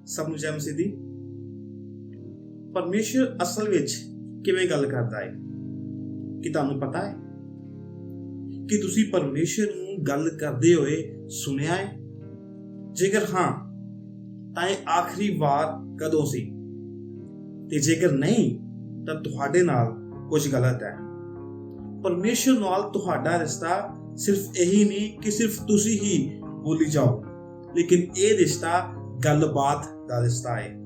ਸਭ ਨੂੰ ਜੈ ਮਸੀਹ ਦੀ। ਪਰਮੇਸ਼ਰ ਅਸਲ ਵਿੱਚ ਕਿਵੇਂ ਗੱਲ ਕਰਦਾ ਹੈ? ਕੀ ਤੁਹਾਨੂੰ ਪਤਾ ਹੈ ਕਿ ਤੁਸੀਂ ਪਰਮੇਸ਼ਰ ਨੂੰ ਗੱਲ ਕਰਦੇ ਹੋਏ ਸੁਣਿਆ ਹੈ? ਜੇਕਰ ਹਾਂ ਤਾਂ ਇਹ ਆਖਰੀ ਵਾਰ ਕਦੋਂ ਸੀ? ਤੇ ਜੇਕਰ ਨਹੀਂ ਤਾਂ ਤੁਹਾਡੇ ਨਾਲ ਕੁਝ ਗਲਤ ਹੈ। ਪਰਮੇਸ਼ਰ ਨਾਲ ਤੁਹਾਡਾ ਰਿਸ਼ਤਾ ਸਿਰਫ ਇਹੀ ਨਹੀਂ ਕਿ ਸਿਰਫ ਤੁਸੀਂ ਹੀ ਬੋਲੀ ਜਾਓ, ਲੇਕਿਨ ਇਹ ਰਿਸ਼ਤਾ ਗੱਲਬਾਤ ਦਾ ਰਿਸ਼ਤਾ ਹੈ,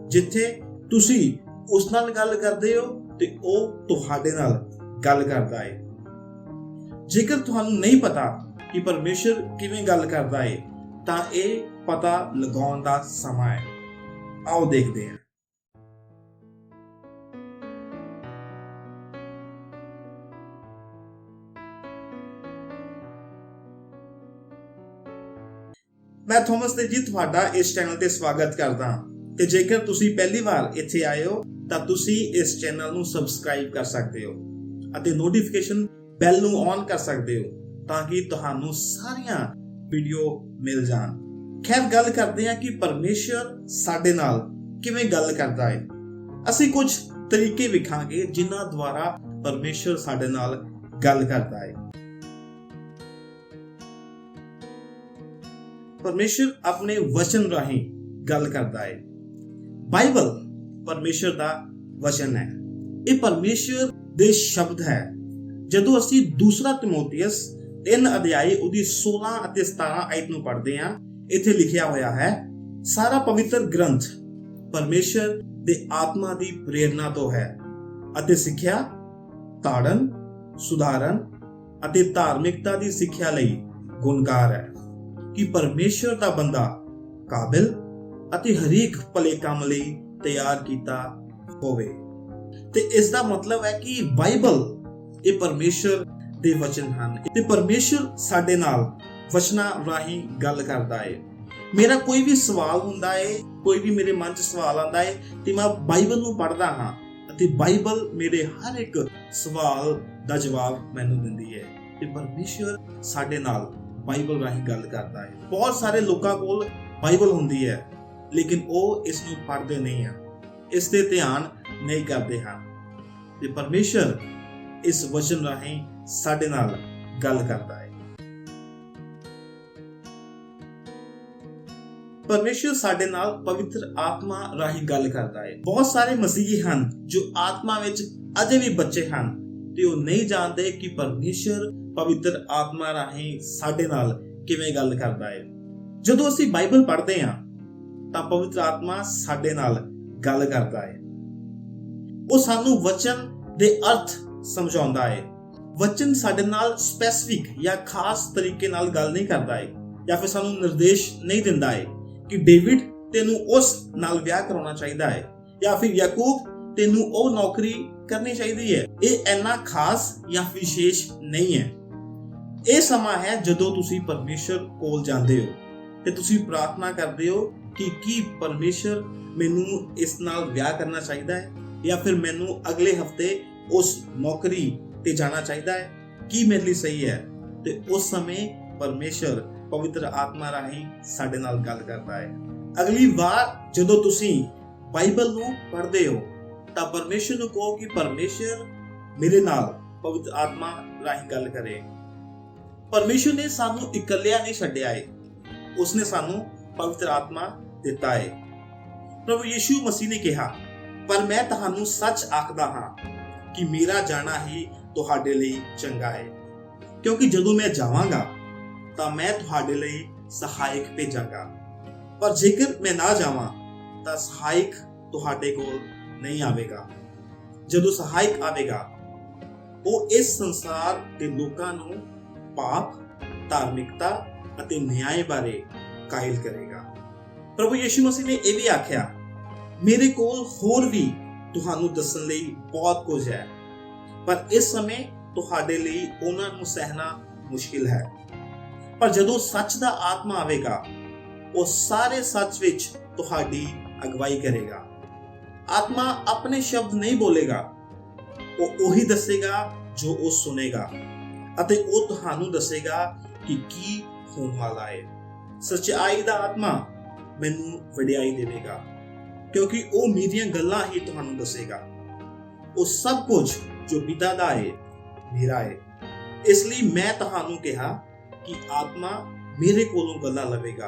ਜਿੱਥੇ ਤੁਸੀਂ ਉਸ ਨਾਲ ਗੱਲ ਕਰਦੇ ਹੋ ਤੇ ਉਹ ਤੁਹਾਡੇ ਨਾਲ ਗੱਲ ਕਰਦਾ ਹੈ। ਜੇਕਰ ਤੁਹਾਨੂੰ ਨਹੀਂ ਪਤਾ ਕਿ ਪਰਮੇਸ਼ਰ ਕਿਵੇਂ ਗੱਲ ਕਰਦਾ ਹੈ ਤਾਂ ਇਹ ਪਤਾ ਲਗਾਉਣ ਦਾ ਸਮਾਂ ਹੈ। ਆਓ ਦੇਖਦੇ ਹਾਂ। ਮੈਂ ਥੋਮਸ ਤੇ ਜੀ ਤੁਹਾਡਾ ਇਸ ਚੈਨਲ ਤੇ ਸਵਾਗਤ ਕਰਦਾ ਹਾਂ ਤੇ ਜੇਕਰ ਤੁਸੀਂ ਪਹਿਲੀ ਵਾਰ ਇੱਥੇ ਆਏ ਹੋ ਤਾਂ ਤੁਸੀਂ ਇਸ ਚੈਨਲ ਨੂੰ ਸਬਸਕ੍ਰਾਈਬ ਕਰ ਸਕਦੇ ਹੋ ਅਤੇ ਨੋਟੀਫਿਕੇਸ਼ਨ ਬੈਲ ਨੂੰ ਔਨ ਕਰ ਸਕਦੇ ਹੋ ਤਾਂ ਕਿ ਤੁਹਾਨੂੰ ਸਾਰੀਆਂ ਵੀਡੀਓ ਮਿਲ ਜਾਣ। ਖੈਰ, ਗੱਲ ਕਰਦੇ ਹਾਂ ਕਿ ਪਰਮੇਸ਼ਰ ਸਾਡੇ ਨਾਲ ਕਿਵੇਂ ਗੱਲ ਕਰਦਾ ਹੈ। ਅਸੀਂ ਕੁਝ ਤਰੀਕੇ ਵੇਖਾਂਗੇ ਜਿਨ੍ਹਾਂ ਦੁਆਰਾ ਪਰਮੇਸ਼ਰ ਸਾਡੇ ਨਾਲ ਗੱਲ ਕਰਦਾ ਹੈ। ਪਰਮੇਸ਼ਰ ਆਪਣੇ ਵਚਨ ਰਾਹੀਂ ਗੱਲ ਕਰਦਾ ਹੈ। ਬਾਈਬਲ ਪਰਮੇਸ਼ਰ ਦਾ ਵਚਨ ਹੈ। ਇਹ ਪਰਮੇਸ਼ਰ ਦੇ ਸ਼ਬਦ ਹੈ। ਜਦੋਂ ਅਸੀਂ ਦੂਸਰਾ ਤਿਮੋਥੀਅਸ 3 ਅਧਿਆਇ ਉਹਦੀ 16 ਅਤੇ 17 ਆਇਤ ਨੂੰ ਪੜ੍ਹਦੇ ਹਾਂ, ਇੱਥੇ ਲਿਖਿਆ ਹੋਇਆ ਹੈ, ਸਾਰਾ ਪਵਿੱਤਰ ਗ੍ਰੰਥ ਪਰਮੇਸ਼ਰ ਦੇ ਆਤਮਾ ਦੀ ਪ੍ਰੇਰਣਾ ਤੋਂ ਹੈ ਅਤੇ ਸਿੱਖਿਆ, ਤਾੜਨ, ਸੁਧਾਰਨ ਅਤੇ ਧਾਰਮਿਕਤਾ ਦੀ ਸਿੱਖਿਆ ਲਈ ਗੁਣਕਾਰ ਹੈ ਕਿ ਪਰਮੇਸ਼ਰ ਦਾ ਬੰਦਾ ਕਾਬਿਲ ਅਤੇ ਹਰੇਕ ਭਲੇ ਕੰਮ ਲਈ ਤਿਆਰ ਕੀਤਾ ਹੋਵੇ। ਤੇ ਇਸ ਦਾ ਮਤਲਬ ਹੈ ਕਿ ਬਾਈਬਲ ਇਹ ਪਰਮੇਸ਼ਰ ਦੇ ਵਚਨ ਹਨ ਤੇ ਪਰਮੇਸ਼ਰ ਸਾਡੇ ਨਾਲ ਵਚਨਾਂ ਰਾਹੀਂ ਗੱਲ ਕਰਦਾ ਹੈ। ਮੇਰਾ ਕੋਈ ਵੀ ਸਵਾਲ ਹੁੰਦਾ ਹੈ, ਕੋਈ ਵੀ ਮੇਰੇ ਮਨ 'ਚ ਸਵਾਲ ਆਉਂਦਾ ਹੈ ਤੇ ਮੈਂ ਬਾਈਬਲ ਨੂੰ ਪੜ੍ਹਦਾ ਹਾਂ ਅਤੇ ਬਾਈਬਲ ਮੇਰੇ ਹਰ ਇੱਕ ਸਵਾਲ ਦਾ ਜਵਾਬ ਮੈਨੂੰ ਦਿੰਦੀ ਹੈ। ਤੇ ਪਰਮੇਸ਼ਰ ਸਾਡੇ ਨਾਲ ਬਾਈਬਲ ਰਾਹੀਂ ਗੱਲ ਕਰਦਾ ਹੈ। ਬਹੁਤ ਸਾਰੇ ਲੋਕਾਂ ਕੋਲ ਬਾਈਬਲ ਹੁੰਦੀ ਹੈ ਲੇਕਿਨ ਉਹ ਇਸ ਨੂੰ ਪੜ੍ਹਦੇ ਨਹੀਂ ਹਨ, ਇਸ ਤੇ ਧਿਆਨ ਨਹੀਂ ਕਰਦੇ ਹਨ। ਤੇ ਪਰਮੇਸ਼ਰ ਇਸ ਵਚਨ ਰਾਹੀਂ ਸਾਡੇ ਨਾਲ ਗੱਲ ਕਰਦਾ ਹੈ। ਪਰਮੇਸ਼ਰ ਸਾਡੇ ਨਾਲ ਪਵਿੱਤਰ ਆਤਮਾ ਰਾਹੀਂ ਗੱਲ ਕਰਦਾ ਹੈ। ਬਹੁਤ ਸਾਰੇ ਮਸੀਹੀ ਹਨ ਜੋ ਆਤਮਾ ਵਿੱਚ ਅਜੇ ਵੀ ਬੱਚੇ ਹਨ ਤੇ ਉਹ ਨਹੀਂ ਜਾਣਦੇ ਕਿ ਪਰਮੇਸ਼ਰ ਪਵਿੱਤਰ ਆਤਮਾ ਰਾਹੀਂ ਸਾਡੇ ਨਾਲ ਕਿਵੇਂ ਗੱਲ ਕਰਦਾ ਹੈ। ਜਦੋਂ ਅਸੀਂ ਬਾਈਬਲ ਪੜ੍ਹਦੇ ਹਾਂ ਤਾਂ ਪਵਿੱਤਰ ਆਤਮਾ ਸਾਡੇ ਨਾਲ ਗੱਲ ਕਰਦਾ ਹੈ। ਉਹ ਸਾਨੂੰ ਵਚਨ ਦੇ ਅਰਥ ਸਮਝਾਉਂਦਾ ਹੈ। ਵਚਨ ਸਾਡੇ ਨਾਲ ਸਪੈਸਿਫਿਕ ਜਾਂ ਖਾਸ ਤਰੀਕੇ ਨਾਲ ਗੱਲ ਨਹੀਂ ਕਰਦਾ ਹੈ ਜਾਂ ਫਿਰ ਸਾਨੂੰ ਨਿਰਦੇਸ਼ ਨਹੀਂ ਦਿੰਦਾ ਹੈ ਕਿ ਡੇਵਿਡ ਤੈਨੂੰ ਉਸ ਨਾਲ ਵਿਆਹ ਕਰਾਉਣਾ ਚਾਹੀਦਾ ਹੈ ਜਾਂ ਫਿਰ ਯਾਕੂਬ ਤੈਨੂੰ ਉਹ ਨੌਕਰੀ ਕਰਨੀ ਚਾਹੀਦੀ ਹੈ। ਇਹ ਇੰਨਾ ਖਾਸ ਜਾਂ ਵਿਸ਼ੇਸ਼ ਨਹੀਂ ਹੈ। ਇਹ ਸਮਾਂ ਹੈ ਜਦੋਂ ਤੁਸੀਂ ਪਰਮੇਸ਼ਰ ਕੋਲ ਜਾਂਦੇ ਹੋ ਤੇ ਤੁਸੀਂ ਪ੍ਰਾਰਥਨਾ ਕਰਦੇ ਹੋ ਕਿ ਕੀ ਪਰਮੇਸ਼ਰ ਮੈਨੂੰ ਇਸ ਨਾਲ ਵਿਆਹ ਕਰਨਾ ਚਾਹੀਦਾ ਹੈ ਜਾਂ ਫਿਰ ਮੈਨੂੰ ਅਗਲੇ ਹਫਤੇ ਉਸ ਨੌਕਰੀ ਤੇ ਜਾਣਾ ਚਾਹੀਦਾ ਹੈ, ਕੀ ਮੇਰੇ ਲਈ ਸਹੀ ਹੈ। ਤੇ ਉਸ ਸਮੇਂ ਪਰਮੇਸ਼ਰ ਪਵਿੱਤਰ ਆਤਮਾ ਰਾਹੀਂ ਸਾਡੇ ਨਾਲ ਗੱਲ ਕਰਦਾ ਹੈ। ਅਗਲੀ ਵਾਰ ਜਦੋਂ ਤੁਸੀਂ ਬਾਈਬਲ ਨੂੰ ਪੜ੍ਹਦੇ ਹੋ ਤਾਂ ਪਰਮੇਸ਼ਰ ਨੂੰ ਕਹੋ ਕਿ ਪਰਮੇਸ਼ਰ ਮੇਰੇ ਨਾਲ ਪਵਿੱਤਰ ਆਤਮਾ ਰਾਹੀਂ ਗੱਲ ਕਰੇ। ਪਰਮੇਸ਼ਰ ਨੇ ਸਾਨੂੰ ਇਕੱਲਿਆਂ ਨਹੀਂ ਛੱਡਿਆ ਹੈ, ਉਸਨੇ ਸਾਨੂੰ ਪਵਿੱਤਰ ਆਤਮਾ ਦਿੱਤਾ ਹੈ। ਪ੍ਰਭੂ ਯਿਸੂ ਮਸੀਹ ਨੇ ਕਿਹਾ, ਪਰ ਮੈਂ ਤੁਹਾਨੂੰ ਸੱਚ ਆਖਦਾ ਹਾਂ ਕਿ ਮੇਰਾ ਜਾਣਾ ਹੀ ਤੁਹਾਡੇ ਲਈ ਚੰਗਾ ਹੈ, ਕਿਉਂਕਿ ਜਦੋਂ ਮੈਂ ਜਾਵਾਂਗਾ ਤਾਂ ਮੈਂ ਤੁਹਾਡੇ ਲਈ ਸਹਾਇਕ ਭੇਜਾਂਗਾ। ਪਰ ਜੇਕਰ ਮੈਂ ਨਾ ਜਾਵਾਂ ਤਾਂ ਸਹਾਇਕ ਤੁਹਾਡੇ ਕੋਲ ਨਹੀਂ ਆਵੇਗਾ। ਜਦੋਂ ਸਹਾਇਕ ਆਵੇਗਾ ਉਹ ਇਸ ਸੰਸਾਰ ਦੇ ਲੋਕਾਂ ਨੂੰ ਪਾਪ, ਧਾਰਮਿਕਤਾ ਅਤੇ ਨਿਆਂ ਬਾਰੇ ਕਾਇਲ ਕਰੇਗਾ। ਪ੍ਰਭੂ ਯਿਸੂ ਮਸੀਹ ਨੇ ਇਹ ਵੀ ਆਖਿਆ, ਮੇਰੇ ਕੋਲ ਹੋਰ ਵੀ ਤੁਹਾਨੂੰ ਦੱਸਣ ਲਈ ਬਹੁਤ ਕੁਝ ਹੈ, ਪਰ ਇਸ ਸਮੇਂ ਤੁਹਾਡੇ ਲਈ ਉਹਨਾਂ ਨੂੰ ਸਹਿਣਾ ਮੁਸ਼ਕਿਲ ਹੈ। ਪਰ ਜਦੋਂ ਸੱਚ ਦਾ ਆਤਮਾ ਆਵੇਗਾ ਉਹ ਸਾਰੇ ਸੱਚ ਵਿੱਚ ਤੁਹਾਡੀ ਅਗਵਾਈ ਕਰੇਗਾ। ਆਤਮਾ ਆਪਣੇ ਸ਼ਬਦ ਨਹੀਂ ਬੋਲੇਗਾ, ਉਹ ਉਹੀ ਦੱਸੇਗਾ ਜੋ ਉਹ ਸੁਨੇਗਾ ਅਤੇ ਉਹ ਤੁਹਾਨੂੰ ਦੱਸੇਗਾ ਕਿ ਕੀ ਹੋਣ ਵਾਲਾ ਹੈ। ਸੱਚਾਈ ਦਾ ਆਤਮਾ ਮੈਨੂੰ ਵਡਿਆਈ ਦੇਵੇਗਾ, ਕਿਉਂਕਿ ਉਹ ਮੇਰੀਆਂ ਗੱਲਾਂ ਹੀ ਤੁਹਾਨੂੰ ਦੱਸੇਗਾ। ਉਹ ਸਭ ਕੁਝ ਜੋ ਪਿਤਾ ਦਾ ਹੈ ਮੇਰਾ ਹੈ। ਇਸ ਲਈ ਮੈਂ ਤੁਹਾਨੂੰ ਕਿਹਾ ਕਿ ਆਤਮਾ ਮੇਰੇ ਕੋਲੋਂ ਗੱਲਾਂ ਲਵੇਗਾ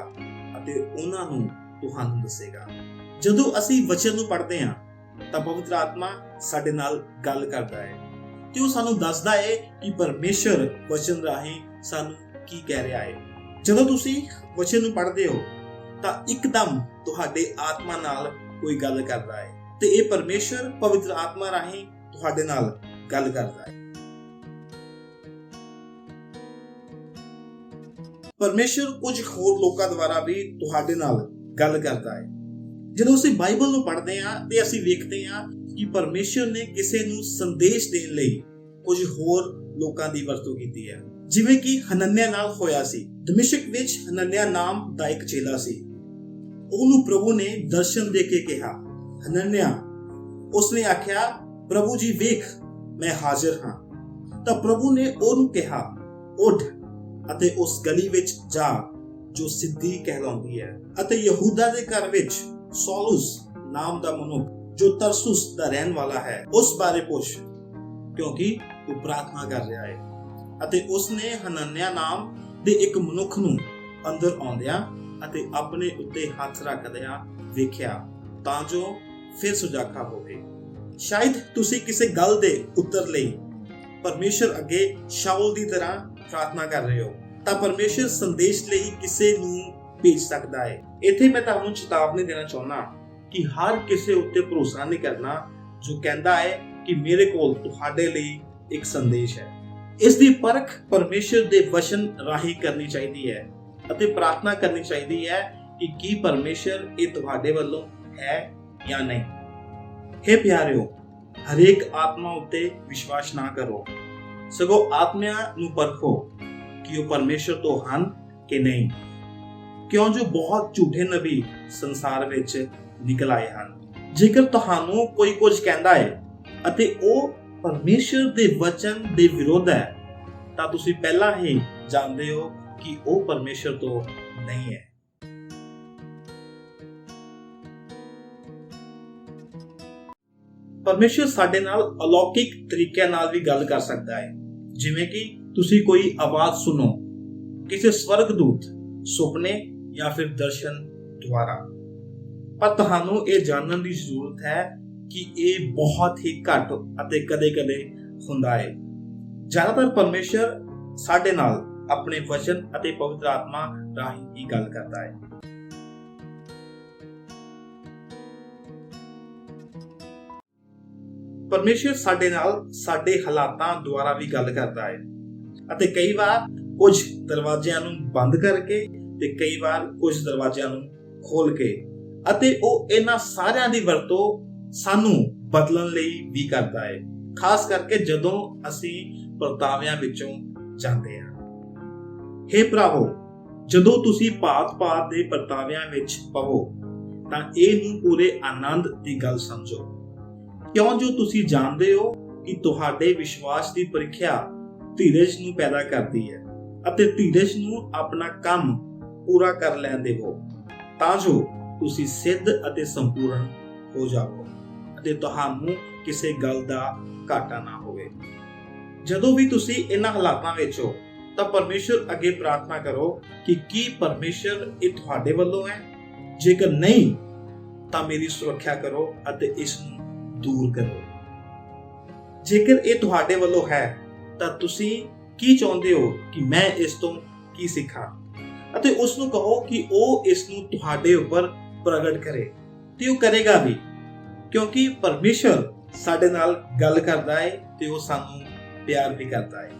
ਅਤੇ ਉਹਨਾਂ ਨੂੰ ਤੁਹਾਨੂੰ ਦੱਸੇਗਾ। ਜਦੋਂ ਅਸੀਂ ਵਚਨ ਨੂੰ ਪੜ੍ਹਦੇ ਹਾਂ ਤਾਂ ਪਵਿੱਤਰ ਆਤਮਾ ਸਾਡੇ ਨਾਲ ਗੱਲ ਕਰਦਾ ਹੈ ਤੇ ਉਹ ਸਾਨੂੰ ਦੱਸਦਾ ਹੈ ਕਿ ਪਰਮੇਸ਼ਰ ਵਚਨ ਰਾਹੀਂ ਸਾਨੂੰ ਕੀ ਕਹਿ ਰਿਹਾ ਹੈ। ਜਦੋਂ ਤੁਸੀਂ ਵਚਨ ਨੂੰ ਪੜ੍ਹਦੇ ਹੋ ਤਾਂ ਇੱਕਦਮ ਤੁਹਾਡੇ ਆਤਮਾ ਨਾਲ ਕੋਈ ਗੱਲ ਕਰਦਾ ਹੈ ਤੇ ਇਹ ਪਰਮੇਸ਼ਰ ਪਵਿੱਤਰ ਆਤਮਾ ਰਾਹੀਂ ਤੁਹਾਡੇ ਨਾਲ ਗੱਲ ਕਰਦਾ ਹੈ। ਪਰਮੇਸ਼ਰ ਕੁਝ ਹੋਰ ਲੋਕਾਂ ਦੁਆਰਾ ਵੀ ਤੁਹਾਡੇ ਨਾਲ ਗੱਲ ਕਰਦਾ ਹੈ। ਜਦੋਂ ਅਸੀਂ ਬਾਈਬਲ ਨੂੰ ਪੜ੍ਹਦੇ ਹਾਂ ਤੇ ਅਸੀਂ ਵੇਖਦੇ ਹਾਂ ਕਿ ਪਰਮੇਸ਼ਰ ਨੇ ਕਿਸੇ ਨੂੰ ਸੰਦੇਸ਼ ਦੇਣ ਲਈ ਕੁਝ ਹੋਰ ਲੋਕਾਂ ਦੀ ਵਰਤੋਂ ਕੀਤੀ ਹੈ, ਜਿਵੇਂ ਕਿ ਹਨਨਿਆ ਨਾਲ ਹੋਇਆ ਸੀ। ਦਮਿਸ਼ਕ ਵਿੱਚ ਹਨਨਿਆ ਨਾਮ ਦਾ ਇੱਕ ਚੇਲਾ ਸੀ। ਉਹਨੂੰ ਪ੍ਰਭੂ ਨੇ ਦਰਸ਼ਨ ਦੇ ਕੇ ਕਿਹਾ, ਹਨਨਿਆ। ਉਸਨੇ ਆਖਿਆ, ਪ੍ਰਭੂ ਜੀ ਵੇਖ, ਮੈਂ ਹਾਜ਼ਰ ਹਾਂ। ਤਾਂ ਪ੍ਰਭੂ ਨੇ ਉਹਨੂੰ ਕਿਹਾ, ਉੱਠ ਅਤੇ ਉਸ ਗਲੀ ਵਿੱਚ ਜਾ ਜੋ ਸਿੱਧੀ ਕਹਿਲਾਉਂਦੀ ਹੈ, ਅਤੇ ਯਹੂਦਾ ਦੇ ਘਰ ਵਿੱਚ ਸੌਲੁਸ ਨਾਮ ਦਾ ਮਨੁੱਖ ਜੋ ਤਰਸੁਸ ਦਾ ਰਹਿਣ ਵਾਲਾ ਹੈ ਉਸ ਬਾਰੇ ਪੁੱਛ, ਕਿਉਂਕਿ ਉਹ ਪ੍ਰਾਰਥਨਾ ਕਰ ਰਿਹਾ ਹੈ। ਅਤੇ ਉਸਨੇ ਹਨਨਿਆ ਨਾਮ ਦੇ ਇੱਕ ਮਨੁੱਖ ਨੂੰ ਅੰਦਰ ਆਉਂਦਿਆਂ ਅਤੇ ਆਪਣੇ ਉੱਤੇ ਹੱਥ ਰੱਖਦਿਆਂ ਵੇਖਿਆ ਤਾਂ ਜੋ ਫਿਰ ਸੁਜਾਖਾ ਹੋਵੇ। ਸ਼ਾਇਦ ਤੁਸੀਂ ਕਿਸੇ ਗੱਲ ਦੇ ਉੱਤਰ ਲਈ ਪਰਮੇਸ਼ਰ ਅੱਗੇ ਸ਼ਾਉਲ ਦੀ ਤਰ੍ਹਾਂ ਪ੍ਰਾਰਥਨਾ ਕਰ ਰਹੇ ਹੋ ਤਾਂ ਪਰਮੇਸ਼ਰ ਸੰਦੇਸ਼ ਲਈ ਕਿਸੇ ਨੂੰ ਭੇਜ ਸਕਦਾ ਹੈ। ਇੱਥੇ ਮੈਂ ਤੁਹਾਨੂੰ ਚੇਤਾਵਨੀ ਦੇਣਾ ਚਾਹੁੰਦਾ ਕਿ ਹਰ ਕਿਸੇ ਉੱਤੇ ਭਰੋਸਾ ਨਹੀਂ ਕਰਨਾ ਜੋ ਕਹਿੰਦਾ ਹੈ ਕਿ ਮੇਰੇ ਕੋਲ ਤੁਹਾਡੇ ਲਈ ਇੱਕ ਸੰਦੇਸ਼ ਹੈ। ਇਸ ਦੀ ਪਰਖ ਪਰਮੇਸ਼ਰ ਦੇ ਵਚਨ ਰਾਹੀਂ ਕਰਨੀ ਚਾਹੀਦੀ ਹੈ ਅਤੇ ਪ੍ਰਾਰਥਨਾ ਕਰਨੀ ਚਾਹੀਦੀ ਹੈ ਕਿ ਕੀ ਪਰਮੇਸ਼ਰ ਇਹ ਤੁਹਾਡੇ ਵੱਲੋਂ ਹੈ ਜਾਂ ਨਹੀਂ। हे ਪਿਆਰਿਓ, ਹਰੇਕ ਆਤਮਾ ਉੱਤੇ ਵਿਸ਼ਵਾਸ ਨਾ ਕਰੋ, ਸਗੋਂ ਆਤਮਿਆਂ ਨੂੰ ਪਰਖੋ ਕਿ ਉਹ ਪਰਮੇਸ਼ਰ ਤੋਂ ਹਨ ਕਿ ਨਹੀਂ, ਕਿਉਂ ਜੋ ਬਹੁਤ ਝੂਠੇ ਨਬੀ ਸੰਸਾਰ ਵਿੱਚ ਨਿਕਲ ਆਏ ਹਨ। ਜੇਕਰ ਤੁਹਾਨੂੰ ਕੋਈ ਕੁਝ ਕਹਿੰਦਾ ਹੈ ਅਤੇ ਉਹ ਪਰਮੇਸ਼ਰ ਦੇ ਵਚਨ ਦੇ ਵਿਰੋਧ ਹੈ ਤਾਂ ਤੁਸੀਂ ਪਹਿਲਾਂ ਹੀ ਜਾਣਦੇ ਹੋ ਕਿ ਉਹ ਪਰਮੇਸ਼ਰ ਤੋਂ ਨਹੀਂ ਹੈ। ਪਰਮੇਸ਼ਰ ਸਾਡੇ ਨਾਲ ਅਲੌਕਿਕ ਤਰੀਕਿਆਂ ਨਾਲ ਵੀ ਗੱਲ ਕਰ ਸਕਦਾ ਹੈ, ਜਿਵੇਂ ਕਿ ਤੁਸੀਂ ਕੋਈ ਆਵਾਜ਼ ਸੁਣੋ, ਕਿਸੇ ਸਵਰਗਦੂਤ, ਸੁਪਨੇ ਜਾਂ ਫਿਰ ਦਰਸ਼ਨ ਦੁਆਰਾ। ਪਰ ਤੁਹਾਨੂੰ ਇਹ ਜਾਣਨ ਦੀ ਜ਼ਰੂਰਤ ਹੈ ਕਿ ਇਹ ਬਹੁਤ ਹੀ ਘੱਟ ਅਤੇ ਕਦੇ-ਕਦੇ ਹੁੰਦਾ ਹੈ। ਜ਼ਿਆਦਾਤਰ ਪਰਮੇਸ਼ਰ ਸਾਡੇ ਨਾਲ ਆਪਣੇ ਵਚਨ ਅਤੇ ਪਵਿੱਤਰ ਆਤਮਾ ਰਾਹੀਂ ਹੀ ਗੱਲ ਕਰਦਾ ਹੈ। ਪਰਮੇਸ਼ਰ ਸਾਡੇ ਨਾਲ ਸਾਡੇ ਹਾਲਾਤਾਂ ਦੁਆਰਾ ਵੀ ਗੱਲ ਕਰਦਾ ਹੈ ਅਤੇ ਕਈ ਵਾਰ ਕੁਝ ਦਰਵਾਜ਼ਿਆਂ ਨੂੰ ਬੰਦ ਕਰਕੇ ਤੇ ਕਈ ਵਾਰ ਕੁਝ ਦਰਵਾਜ਼ਿਆਂ ਨੂੰ ਖੋਲ ਕੇ, ਅਤੇ ਉਹ ਇਹਨਾਂ ਸਾਰਿਆਂ ਦੀ ਵਰਤੋਂ ਸਾਨੂੰ ਬਦਲਣ ਲਈ ਵੀ ਕਰਦਾ ਹੈ, ਖਾਸ ਕਰਕੇ ਜਦੋਂ ਅਸੀਂ ਪਰਤਾਵਿਆਂ ਵਿੱਚੋਂ ਜਾਂਦੇ ਹਾਂ। हे ਭਰਾਵੋ, ਜਦੋਂ ਤੁਸੀਂ ਭਾਂਤ-ਭਾਂਤ ਦੇ ਪਰਤਾਵਿਆਂ ਵਿੱਚ ਪਵੋ ਤਾਂ ਇਹ ਨੂੰ ਪੂਰੇ ਆਨੰਦ ਦੀ ਗੱਲ ਸਮਝੋ, ਕਿਉਂ ਜੋ ਤੁਸੀਂ ਜਾਣਦੇ ਹੋ ਕਿ ਤੁਹਾਡੇ ਵਿਸ਼ਵਾਸ ਦੀ ਪ੍ਰੀਖਿਆ ਧੀਰਜ ਨੂੰ ਪੈਦਾ ਕਰਦੀ ਹੈ, ਅਤੇ ਧੀਰਜ ਨੂੰ ਆਪਣਾ ਕੰਮ ਪੂਰਾ ਕਰ ਲੈਣ ਦੇਵੋ ਤਾਂ ਜੋ ਤੁਸੀਂ ਸਿੱਧ ਅਤੇ ਸੰਪੂਰਨ ਹੋ ਜਾਵੋ ਅਤੇ ਤੁਹਾਨੂੰ ਕਿਸੇ ਗੱਲ ਦਾ ਘਾਟਾ ਨਾ ਹੋਵੇ। ਜਦੋਂ ਵੀ ਤੁਸੀਂ ਇਹਨਾਂ ਹਾਲਾਤਾਂ ਵਿੱਚ ਹੋ ਤਾਂ ਪਰਮੇਸ਼ਰ ਅੱਗੇ ਪ੍ਰਾਰਥਨਾ ਕਰੋ ਕਿ ਕੀ ਪਰਮੇਸ਼ਰ ਇਹ ਤੁਹਾਡੇ ਵੱਲੋਂ ਹੈ। ਜੇਕਰ ਨਹੀਂ ਤਾਂ ਮੇਰੀ ਸੁਰੱਖਿਆ ਕਰੋ ਅਤੇ ਇਸ ਨੂੰ ਦੂਰ ਕਰੋ। ਜੇਕਰ ਇਹ ਤੁਹਾਡੇ ਵੱਲੋਂ ਹੈ ਤਾਂ ਤੁਸੀਂ ਕੀ ਚਾਹੁੰਦੇ ਹੋ ਕਿ ਮੈਂ ਇਸ ਤੋਂ ਕੀ ਸਿੱਖਾਂ, ਅਤੇ ਉਸ ਨੂੰ ਕਹੋ ਕਿ ਉਹ ਇਸ ਨੂੰ ਤੁਹਾਡੇ ਉੱਪਰ ਪ੍ਰਗਟ ਕਰੇ, ਤੇ ਉਹ ਕਰੇਗਾ ਵੀ, ਕਿਉਂਕਿ ਪਰਮੇਸ਼ਰ ਸਾਡੇ ਨਾਲ ਗੱਲ ਕਰਦਾ ਹੈ ਤੇ ਉਹ ਸਾਨੂੰ ਪਿਆਰ ਵੀ ਕਰਦਾ ਹੈ।